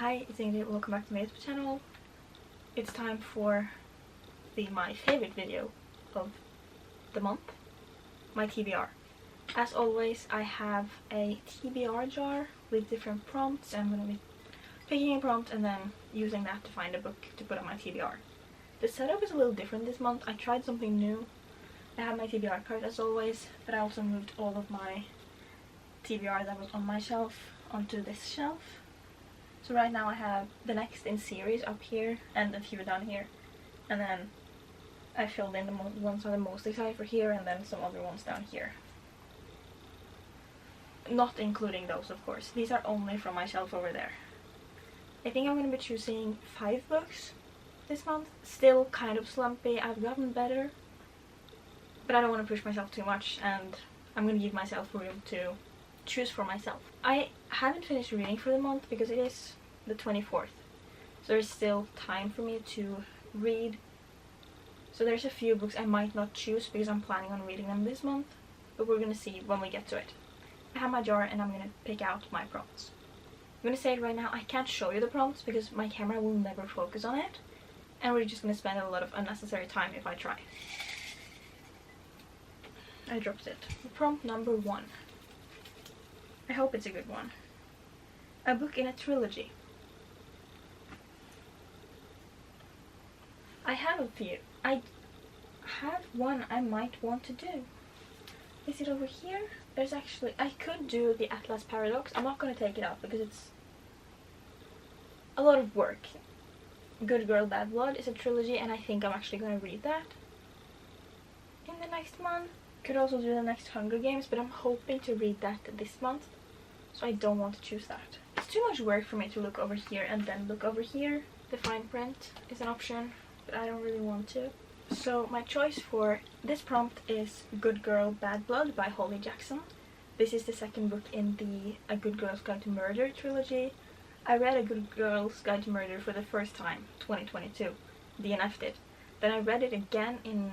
Hi, it's Ingrid. Welcome back to my YouTube channel. It's time for my favorite video of the month, my TBR. As always, I have a TBR jar with different prompts. I'm going to be picking a prompt and then using that to find a book to put on my TBR. The setup is a little different this month. I tried something new. I have my TBR card as always, but I also moved all of my TBR that was on my shelf onto this shelf. So right now I have the next in series up here and a few down here, and then I filled in the ones I'm the most excited for here and then some other ones down here. Not including those, of course. These are only from my shelf over there. I think I'm going to be choosing 5 books this month. Still kind of slumpy. I've gotten better, but I don't want to push myself too much, and I'm going to give myself room to choose for myself. I haven't finished reading for the month because it is the 24th, so there's still time for me to read. So there's a few books I might not choose because I'm planning on reading them this month, but we're gonna see when we get to it. I have my jar and I'm gonna pick out my prompts. I'm gonna say it right now, I can't show you the prompts because my camera will never focus on it, and we're just gonna spend a lot of unnecessary time if I try. I dropped it. Prompt number 1. I hope it's a good one. A book in a trilogy. I have a few. I have one I might want to do. Is it over here? There's actually... I could do the Atlas Paradox. I'm not going to take it out because it's a lot of work. Good Girl, Bad Blood is a trilogy, and I think I'm actually going to read that in the next month. Could also do the next Hunger Games, but I'm hoping to read that this month, so I don't want to choose that. It's too much work for me to look over here and then look over here. The fine print is an option, but I don't really want to. So my choice for this prompt is Good Girl, Bad Blood by Holly Jackson. This is the second book in the A Good Girl's Guide to Murder trilogy. I read A Good Girl's Guide to Murder for the first time, 2022, DNF'd it. Then I read it again in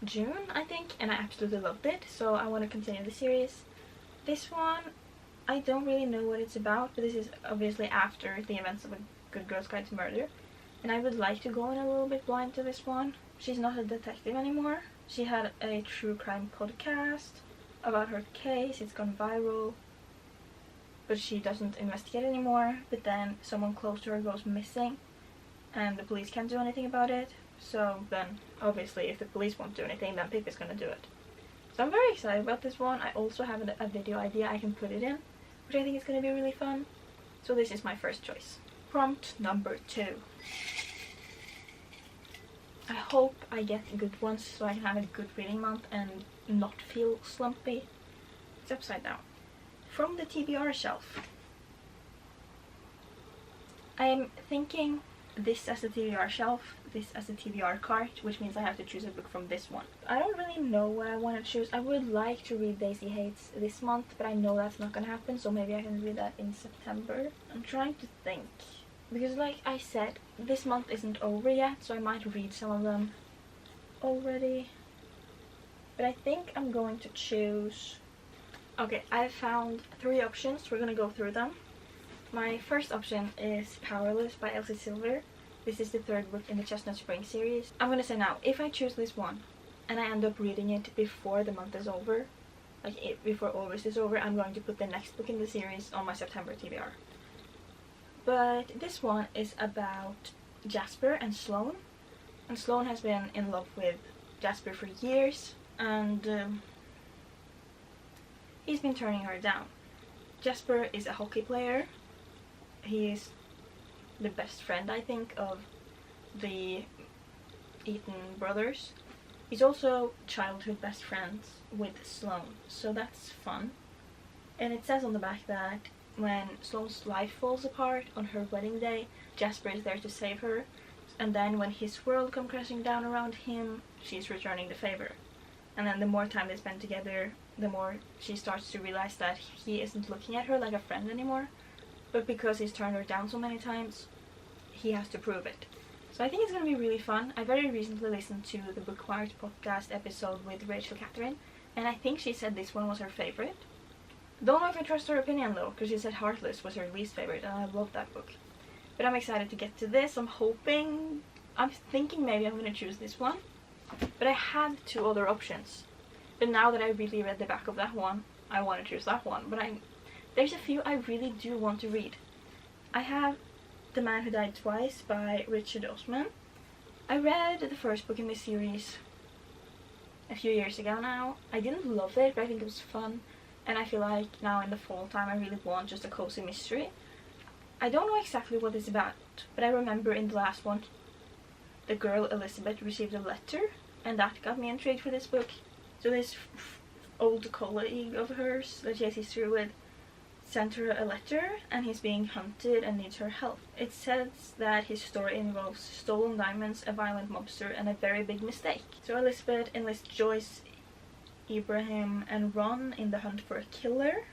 June, I think, and I absolutely loved it, so I want to continue the series. This one, I don't really know what it's about, but this is obviously after the events of A Good Girl's Guide to Murder, and I would like to go in a little bit blind to this one. She's not a detective anymore. She had a true crime podcast about her case. It's gone viral, but she doesn't investigate anymore. But then someone close to her goes missing, and the police can't do anything about it. So then, obviously, if the police won't do anything, then Pippa's gonna do it. So I'm very excited about this one. I also have a video idea I can put it in, which I think is gonna be really fun. So this is my first choice. Prompt number 2. I hope I get good ones so I can have a good reading month and not feel slumpy. It's upside down. From the TBR shelf. I'm thinking this as a TBR shelf, this as a TBR cart, which means I have to choose a book from this one. I don't really know what I want to choose. I would like to read Daisy Hates this month, but I know that's not gonna happen, so maybe I can read that in September. I'm trying to think, because like I said, this month isn't over yet, so I might read some of them already. But I think I'm going to choose... Okay, I've found 3 options. We're gonna go through them. My first option is Powerless by Elsie Silver. This is the 3rd book in the Chestnut Spring series. I'm gonna say now, if I choose this one and I end up reading it before the month is over, like before August is over, I'm going to put the next book in the series on my September TBR. But this one is about Jasper and Sloane. And Sloane has been in love with Jasper for years, and he's been turning her down. Jasper is a hockey player. He is the best friend, I think, of the Eaton brothers. He's also childhood best friends with Sloane, so that's fun. And it says on the back that when Sloane's life falls apart on her wedding day, Jasper is there to save her, and then when his world comes crashing down around him, she's returning the favor. And then the more time they spend together, the more she starts to realize that he isn't looking at her like a friend anymore, but because he's turned her down so many times, he has to prove it. So I think it's going to be really fun. I very recently listened to the Bookmarked podcast episode with Rachel Catherine, and I think she said this one was her favorite. Don't know if I trust her opinion though, because she said Heartless was her least favorite, and I love that book. But I'm excited to get to this. I'm thinking maybe I'm gonna choose this one. But I had 2 other options. But now that I really read the back of that one, I want to choose that one. But there's a few I really do want to read. I have The Man Who Died Twice by Richard Osman. I read the first book in this series a few years ago now. I didn't love it, but I think it was fun. And I feel like now in the fall time I really want just a cozy mystery. I don't know exactly what it's about, but I remember in the last one the girl Elizabeth received a letter, and that got me intrigued for this book. So this old colleague of hers that she has history with sent her a letter, and he's being hunted and needs her help. It says that his story involves stolen diamonds, a violent mobster, and a very big mistake. So Elizabeth enlists Joyce, Ibrahim, and Ron in the hunt for a killer,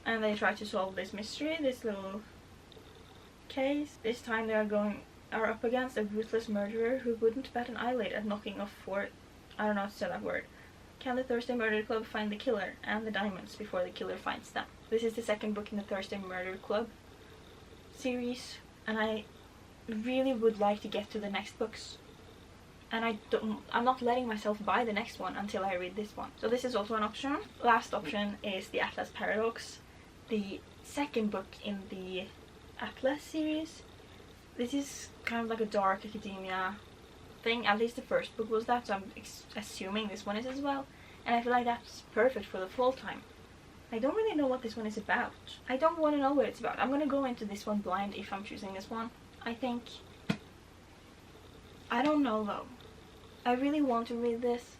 and they try to solve this mystery, this little case. This time they are up against a ruthless murderer who wouldn't bat an eyelid at knocking off 4, I don't know how to say that word. Can the Thursday Murder Club find the killer and the diamonds before the killer finds them? This is the second book in the Thursday Murder Club series, and I really would like to get to the next books. And I'm not letting myself buy the next one until I read this one. So this is also an option. Last option is The Atlas Paradox, the second book in the Atlas series. This is kind of like a dark academia thing. At least the first book was that, so I'm assuming this one is as well. And I feel like that's perfect for the fall time. I don't really know what this one is about. I don't want to know what it's about. I'm gonna go into this one blind if I'm choosing this one. I don't know though. I really want to read this,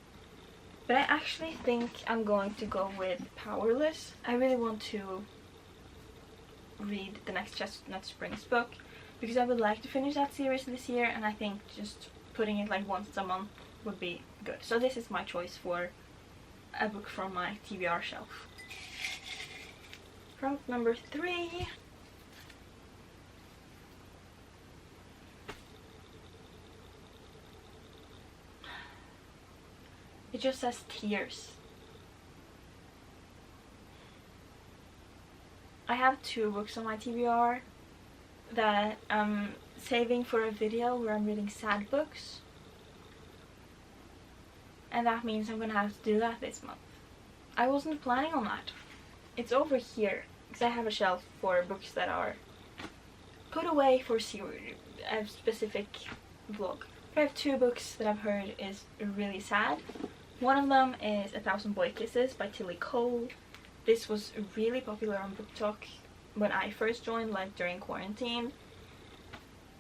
but I actually think I'm going to go with Powerless. I really want to read the next Chestnut Springs book because I would like to finish that series this year, and I think just putting it like once a month would be good. So this is my choice for a book from my TBR shelf. Prompt number 3. It just says Tears. I have 2 books on my TBR that I'm saving for a video where I'm reading sad books. And that means I'm gonna have to do that this month. I wasn't planning on that. It's over here, because I have a shelf for books that are put away for a specific vlog. I have 2 books that I've heard is really sad. One of them is 1,000 Boy Kisses by Tilly Cole. This was really popular on Book Talk when I first joined, like during quarantine.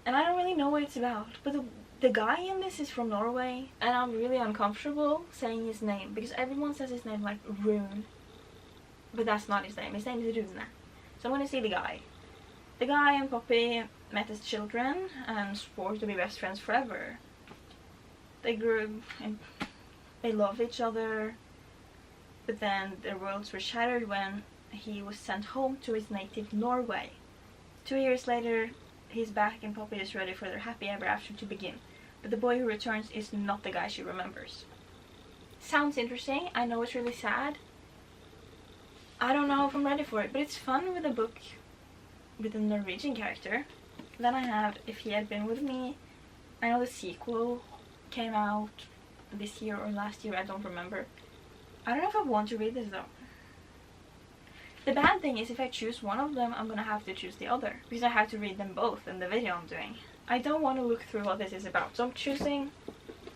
And I don't really know what it's about, but the guy in this is from Norway, and I'm really uncomfortable saying his name because everyone says his name like Rune, but that's not his name. His name is Rune. So I'm gonna see the guy. The guy and Poppy met as children and swore to be best friends forever. They grew and they love each other, but then their worlds were shattered when he was sent home to his native Norway. 2 years later, he's back and Poppy is ready for their happy ever after to begin. But the boy who returns is not the guy she remembers. Sounds interesting. I know it's really sad. I don't know if I'm ready for it, but it's fun with a book with a Norwegian character. Then I have If He Had Been With Me. I know the sequel came out this year or last year, I don't remember. I don't know if I want to read this though. The bad thing is if I choose one of them, I'm gonna have to choose the other, because I have to read them both in the video I'm doing. I don't want to look through what this is about, so I'm choosing,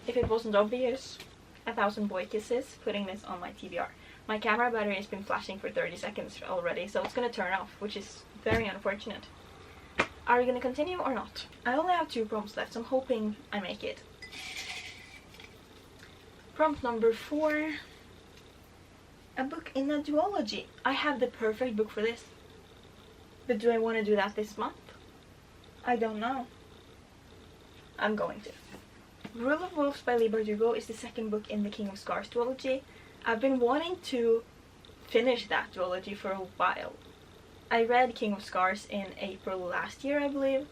if it wasn't obvious, 1,000 Boy Kisses, putting this on my TBR. My camera battery has been flashing for 30 seconds already, so it's gonna turn off, which is very unfortunate. Are we gonna continue or not? I only have 2 prompts left, so I'm hoping I make it. Prompt number 4. A book in a duology. I have the perfect book for this. But do I want to do that this month? I don't know. I'm going to. Rule of Wolves by Leigh Bardugo is the second book in the King of Scars duology. I've been wanting to finish that duology for a while. I read King of Scars in April last year, I believe.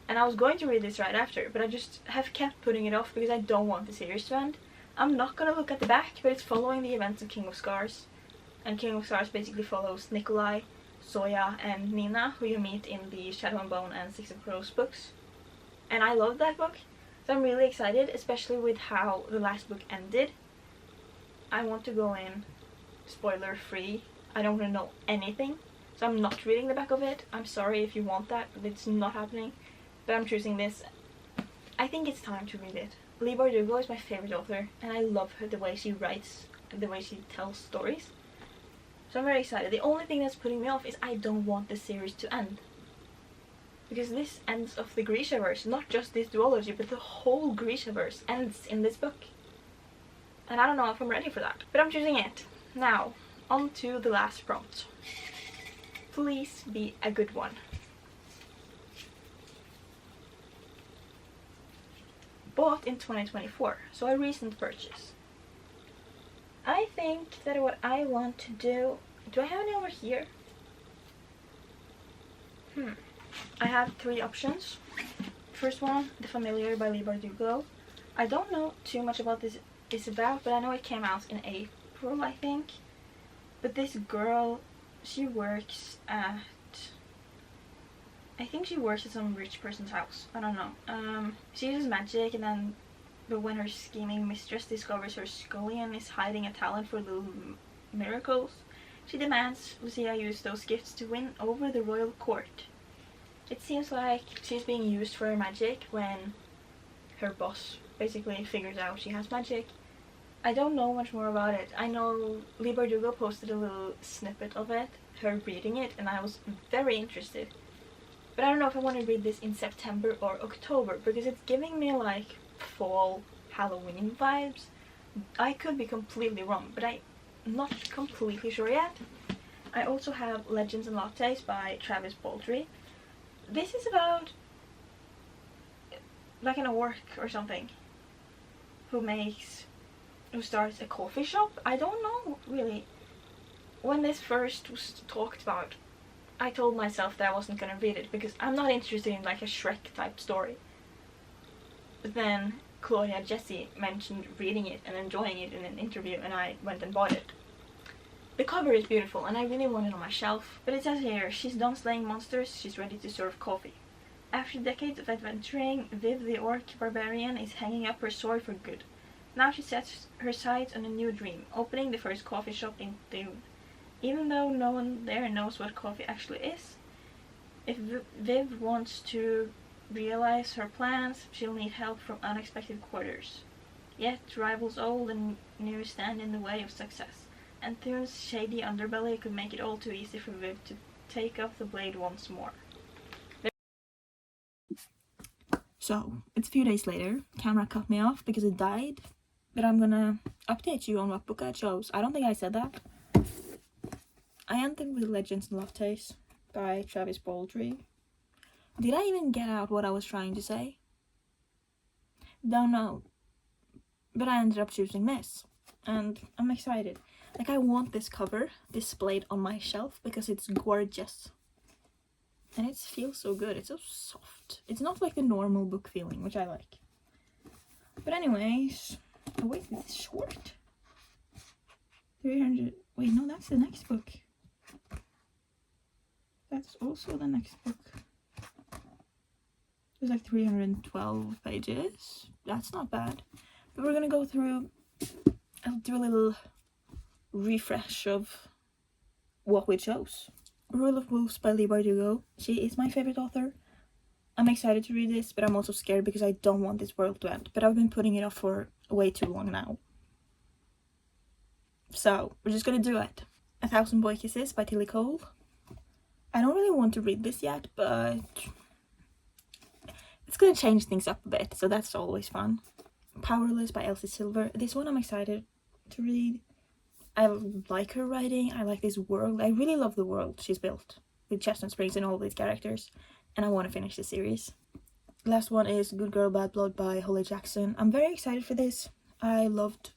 And I was going to read this right after, but I just have kept putting it off because I don't want the series to end. I'm not gonna look at the back, but it's following the events of King of Scars. And King of Stars basically follows Nikolai, Zoya, and Nina, who you meet in the Shadow and Bone and Six of Crows books. And I love that book, so I'm really excited, especially with how the last book ended. I want to go in spoiler free. I don't want to know anything, so I'm not reading the back of it. I'm sorry if you want that, but it's not happening. But I'm choosing this. I think it's time to read it. Leigh Bardugo is my favorite author, and I love her, the way she writes, the way she tells stories. So I'm very excited. The only thing that's putting me off is I don't want the series to end. Because this ends of the Grishaverse, not just this duology, but the whole Grishaverse ends in this book. And I don't know if I'm ready for that, but I'm choosing it. Now, on to the last prompt. Please be a good one. Bought in 2024, so a recent purchase. I think that what I want to do I have any over here? I have 3 options. First one, The Familiar by Leigh Bardugo. I don't know too much about this is about, but I know it came out in April, I think. But this girl, she works at, I think she works at some rich person's house. I don't know. She uses magic, and but when her scheming mistress discovers her scullion is hiding a talent for little miracles, she demands Lucia use those gifts to win over the royal court. It seems like she's being used for her magic when her boss basically figures out she has magic. I don't know much more about it. I know Leigh Bardugo posted a little snippet of it, her reading it, and I was very interested. But I don't know if I want to read this in September or October, because it's giving me like fall Halloween vibes. I could be completely wrong, but I'm not completely sure yet. I also have Legends and Lattes by Travis Baldry. This is about like an orc or something who starts a coffee shop. I don't know really. When this first was talked about, I told myself that I wasn't gonna read it because I'm not interested in like a Shrek type story. But then Claudia Jessie mentioned reading it and enjoying it in an interview, and I went and bought it. The cover is beautiful and I really want it on my shelf, but it says here, she's done slaying monsters, she's ready to serve coffee. After decades of adventuring, Viv the Orc Barbarian is hanging up her sword for good. Now she sets her sights on a new dream, opening the first coffee shop in Dune. Even though no one there knows what coffee actually is, if Viv wants to realize her plans, she'll need help from unexpected quarters. Yet rivals old and new stand in the way of success, and Thune's shady underbelly could make it all too easy for Viv to take up the blade once more. So, it's a few days later. Camera cut me off because it died, but I'm gonna update you on what book I chose. I don't think I said that. I ended with Legends and Lattes by Travis Baldry. Did I even get out what I was trying to say? Don't know. But I ended up choosing this, and I'm excited. Like, I want this cover displayed on my shelf because it's gorgeous. And it feels so good. It's so soft. It's not like the normal book feeling, which I like. But anyways, oh wait, this is short. 300, wait, no, that's the next book. That's also the next book. There's like 312 pages. That's not bad. But we're gonna go through, I'll do a little refresh of what we chose. Rule of Wolves by Leigh Bardugo. She is my favorite author. I'm excited to read this, but I'm also scared because I don't want this world to end. But I've been putting it off for way too long now. So, we're just gonna do it. 1,000 Boy Kisses by Tilly Cole. I don't really want to read this yet, but it's gonna change things up a bit, so that's always fun. Powerless by Elsie Silver. This one I'm excited to read. I like her writing, I like this world. I really love the world she's built with Chestnut Springs and all these characters, and I want to finish the series. Last one is Good Girl Bad Blood by Holly Jackson. I'm very excited for this. I loved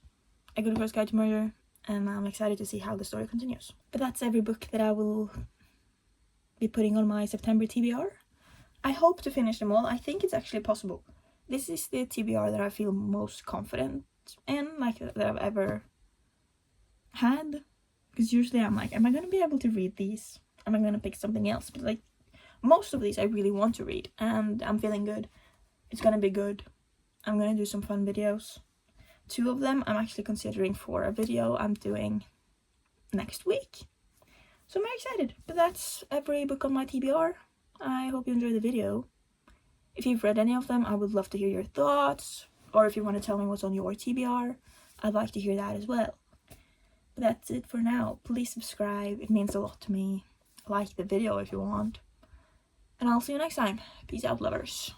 A Good Girl's Guide to Murder, and I'm excited to see how the story continues. But that's every book that I will be putting on my September TBR. I hope to finish them all. I think it's actually possible. This is the TBR that I feel most confident in, like that I've ever had, because usually I'm like, am I gonna be able to read these? Am I gonna pick something else? But like most of these I really want to read, and I'm feeling good. It's gonna be good. I'm gonna do some fun videos. 2 of them I'm actually considering for a video I'm doing next week. So I'm very excited. But that's every book on my TBR. I hope you enjoyed the video. If you've read any of them, I would love to hear your thoughts. Or if you want to tell me what's on your TBR, I'd like to hear that as well. But that's it for now. Please subscribe. It means a lot to me. Like the video if you want. And I'll see you next time. Peace out, lovers.